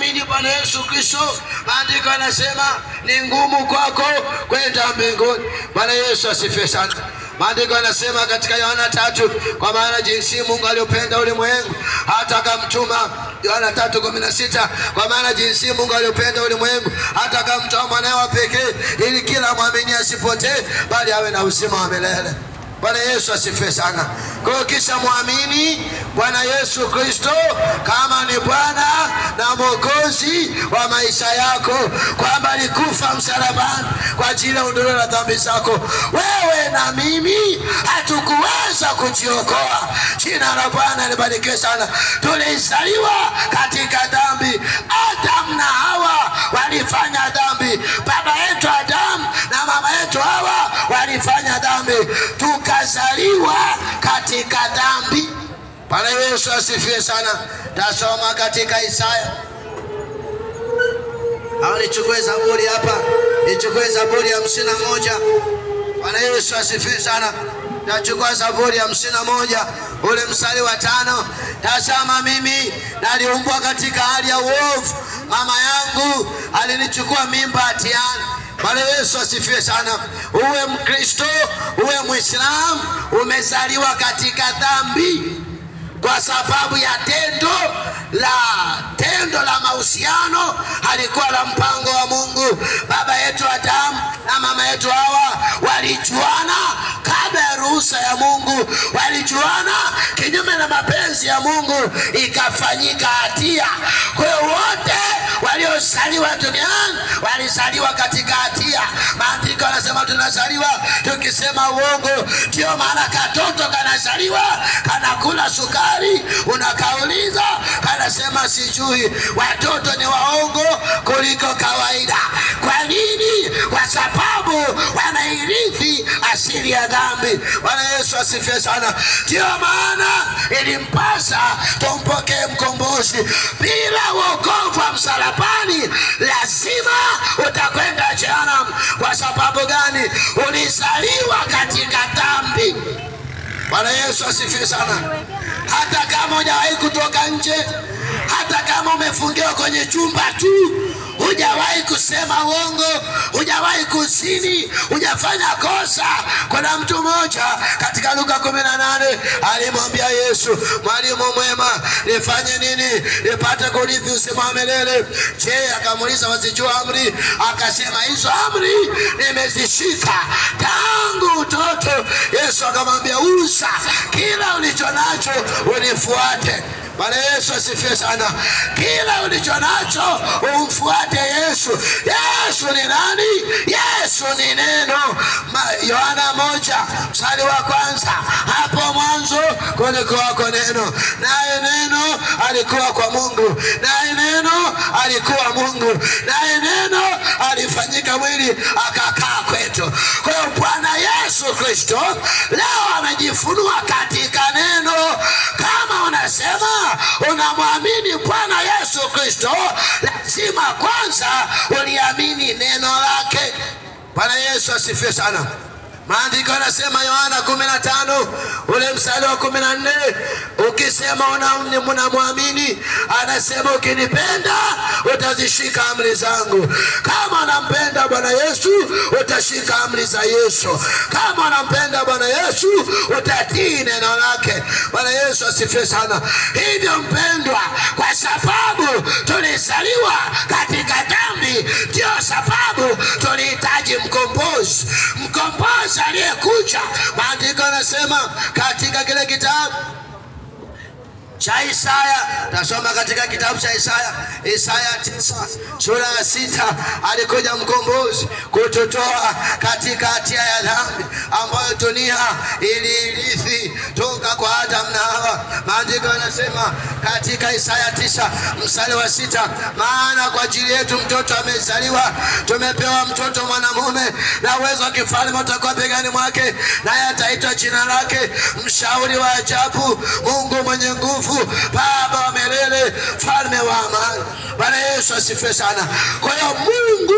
kumwamini Bwana Yesu Kristo, maandiko yanasema ni ngumu kwako kwenda mbinguni. Bwana Yesu asifiwe sana. Maandiko yanasema katika Yohana 3, kwa maana jinsi Mungu aliupenda ulimwengu hata akamtuma, Yohana 3:16, kwa maana jinsi Mungu aliupenda ulimwengu hata akamtoa mwanawe wa pekee, ili kila muamini asipotee bali awe na uzima wa milele. Bwana Yesu asifiwe sana. Kwa hiyo kisha muamini Bwana Yesu Kristo kama ni Bwana na Mwokozi wa maisha yako, kwamba alikufa msalabani kwa ajili ya ondoleo la dhambi zako. Wewe na mimi hatukuweza kujiokoa. Jina la Bwana libarikiwe sana. Tulizaliwa katika dhambi. Adam na Hawa walifanya dhambi. Baba yetu Adam na mama yetu Hawa walifanya dhambi. Tukazaliwa katika dhambi. Bwana Yesu asifiwe sana. Tasoma katika Isaya. Au nichukue Zaburi hapa. Nichukue Zaburi ya 51. Bwana Yesu asifiwe sana. Tachukua Zaburi ya 51 ule mstari wa 5. Tazama mimi naliumbwa katika hali ya uovu. Mama yangu alinichukua mimba hatiani. Bwana Yesu asifiwe sana. Uwe Mkristo, uwe Muislamu, umezaliwa katika dhambi kwa sababu ya tendo la mahusiano halikuwa la mpango wa Mungu. Baba yetu Adamu na mama yetu Hawa walijuana kabla ya ruhusa ya Mungu. Walijuana kinyume na mapenzi ya Mungu, ikafanyika hatia. Kwa hiyo wote waliozaliwa duniani walizaliwa katika hatia. Maandiko yanasema tunazaliwa tukisema uongo. Ndio maana katoto kanazaliwa kanakula sukari, unakauliza kanasema sijui. Watoto ni waongo kuliko kawaida. Kwa nini? Kwa sababu wanairithi asili ya dhambi. Bwana Yesu asifiwe sana. Ndio maana ilimpasa tumpokee mkombozi. Bila wokovu wa msalabani lazima utakwenda jehanamu. Kwa sababu gani? Ulizaliwa katika dhambi. Bwana Yesu asifiwe sana. Hata kama hujawahi kutoka nje, hata kama umefungiwa kwenye chumba tu, hujawahi kusema uongo, hujawahi kuzini, hujafanya kosa. Kuna mtu mmoja katika Luka 18 alimwambia Yesu, mwalimu mwema, nifanye nini nipate kurithi uzima wa milele? Je, akamuuliza wazijua amri? Akasema hizo amri nimezishika tangu utoto. Yesu akamwambia, uza kila ulichonacho unifuate. Bwana Yesu asifiwe sana. Kila ulichonacho umfuate Yesu. Yesu ni nani? Yesu ni neno. Yohana 1:1, hapo mwanzo kulikuwa neno, naye neno alikuwa kwa Mungu, naye neno alikuwa Mungu, naye neno alifanyika mwili akakaa kwetu. Kwa hiyo Bwana Yesu Kristo leo amejifunua katika neno. Kama unasema unamwamini Bwana Yesu Kristo, lazima kwanza uliamini neno lake. Bwana Yesu asifiwe sana. Maandiko yanasema Yohana 15 ule mstari wa 14, ukisema unamwamini, anasema ukinipenda utazishika amri zangu. Kama unampenda Bwana Yesu utashika amri za Yesu. Kama unampenda Bwana Yesu utatii neno lake. Bwana Yesu asifiwe sana. Hivyo mpendwa, kwa sababu tulizaliwa katika dhambi, ndio sababu tulihitaji mkombozi. Mkombozi aliyekuja, maandiko yanasema katika kile kitabu cha Isaya. Tasoma katika kitabu cha Isaya 9:6. Alikuja mkombozi kututoa katika hatia ya dhambi ambayo dunia ilirithi toka kwa Adam na Hawa. Maandiko yanasema katika Isaya 9:6, maana kwa ajili yetu mtoto amezaliwa, tumepewa mtoto mwanamume, na uwezo wa kifalme utakuwa begani mwake, naye ataitwa jina lake Mshauri wa Ajabu, Mungu mwenye nguvu, Baba wa milele, Mfalme wa amani. Bwana Yesu asifiwe sana. Kwa hiyo Mungu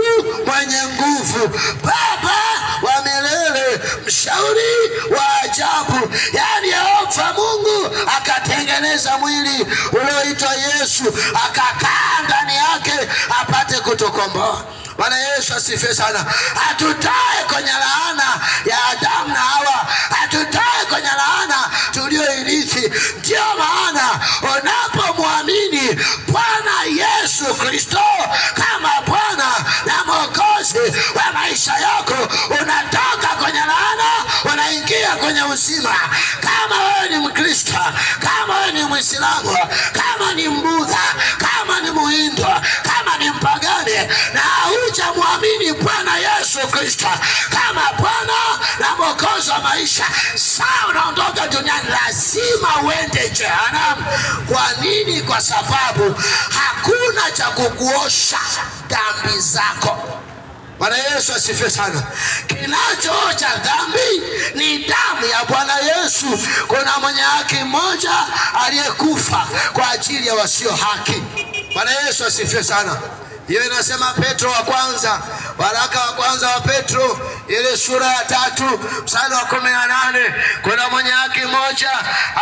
mwenye nguvu, Baba wa milele, Mshauri wa ajabu. Yani Yehova Mungu akatengeneza mwili ulioitwa Yesu, akakaa ndani yake apate kutukomboa. Bwana Yesu asifiwe sana. Atutoe kwenye laana ya Adamu na Hawa, atutoe kwenye laana tulioirithi. Ndio maana unapomwamini Bwana Yesu Kristo kama Bwana na Mwokozi wa maisha yako, unatoka kwenye laana unaingia kwenye uzima. Kama wewe ni Mkristo, kama wewe ni Muislamu, kama ni Mbudha, kama ni Muhindu, kama ni mpagani, na hujamwamini Bwana Yesu Kristo kama Bwana na Mwokozi wa maisha, saa unaondoka duniani lazima uende jehanamu. Kwa nini? Kwa sababu hakuna cha kukuosha dhambi zako. Bwana Yesu asifiwe sana. Kinachoosha dhambi ni damu ya Bwana Yesu. Kuna mwenye haki mmoja aliyekufa kwa ajili ya wasio haki. Bwana Yesu asifiwe sana. Hiyo inasema Petro wa kwanza, waraka wa kwanza wa Petro ile sura ya 3 mstari wa 18. Kuna mwenye haki mmoja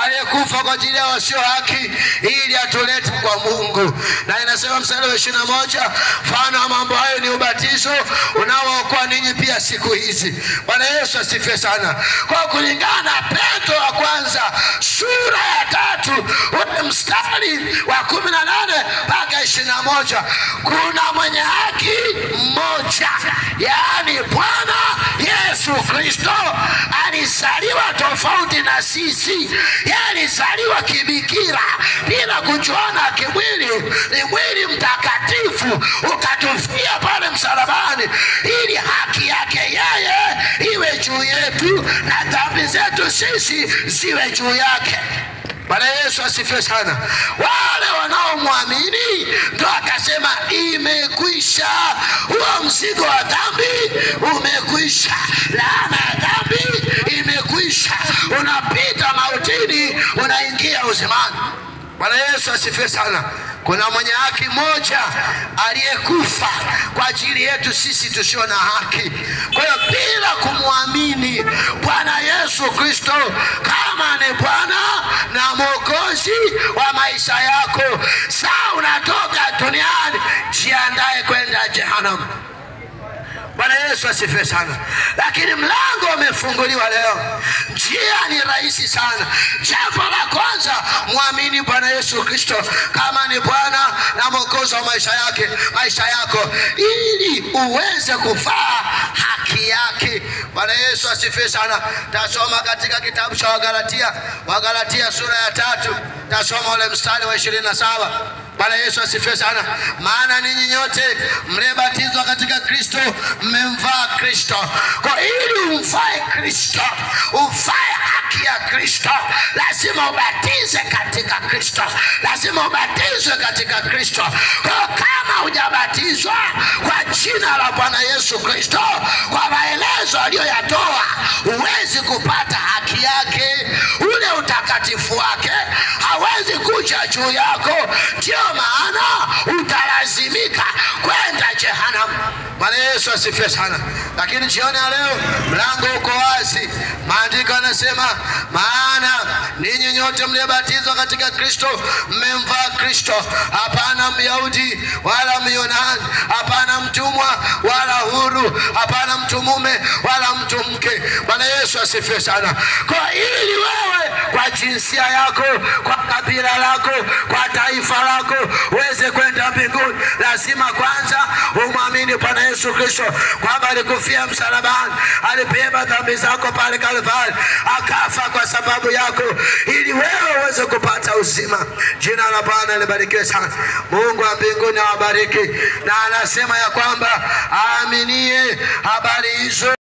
aliyekufa kwa ajili ya wasio haki ili atulete kwa Mungu. Na inasema mstari wa 21, mfano wa mambo hayo ni ubatizo unaookoa ninyi pia siku hizi. Bwana Yesu asifiwe sana. Kwa kulingana na Petro wa kwanza sura ya 3 ule mstari wa 18 mpaka 21, kuna mwenye haki mmoja, yani Bwana Yesu Kristo. Alizaliwa tofauti na sisi, alizaliwa kibikira bila kujuana kimwili, ni mwili mtakatifu ukatufia pale msalabani ili haki yake yeye iwe juu yetu na dhambi zetu sisi ziwe juu yake. Bwana Yesu asifiwe sana. Wale wanaomwamini ndio akasema imekwisha. Huo mzigo wa dhambi umekwisha, laana ya dhambi imekwisha. Unapita mautini unaingia uzimani. Bwana Yesu asifiwe sana. Kuna mwenye haki mmoja aliyekufa kwa ajili yetu sisi tusio na haki. Kwa hiyo bila kumwamini Bwana Yesu Kristo kama ni Bwana na Mwokozi wa maisha yako, saa unatoka duniani jiandae kwenda jehanamu. Bwana Yesu asifiwe sana. Lakini mlango umefunguliwa leo. Njia ni rahisi sana. Jambo la kwanza, muamini Bwana Yesu Kristo kama ni Bwana na Mwokozi wa maisha yako ili uweze kufaa haki yake. Bwana Yesu asifiwe sana. Tasoma katika kitabu cha Wagalatia sura ya 3, tasoma ule mstari wa 27. Bwana Yesu asifiwe sana. Maana ninyi nyote mlibatizwa katika Kristo mmemvaa Kristo. Kwa ili umfae Kristo, ufae haki ya Kristo, lazima ubatize katika Kristo, lazima ubatizwe katika Kristo. Kwa kama hujabatizwa kwa jina la Bwana Yesu Kristo, kwa maelezo aliyoyatoa, huwezi kupata haki yake. Ule utakatifu wake hawezi kuja juu yako. Ndio maana utalazimika kwenda jehanamu. Bwana Yesu asifiwe sana. Lakini jioni ya leo mlango uko wazi. Maandiko yanasema, maana ninyi nyote mliobatizwa katika Kristo mmemvaa Kristo. Hapana Myahudi wala Myunani, hapana mtumwa wala huru, hapana mtu mume wala mtu mke. Bwana Yesu asifiwe sana. Kwa ili wewe kwa jinsia yako, kwa kabila lako, kwa taifa lako uweze kwenda mbinguni, lazima kwanza umwamini Bwana Yesu Kristo kwamba alikufia msalabani, alibeba dhambi zako pale Kalvari, akafa kwa sababu yako ili wewe uweze kupata uzima. Jina la Bwana libarikiwe sana. Mungu wa mbinguni awabariki. Na anasema ya kwamba aaminie habari hizo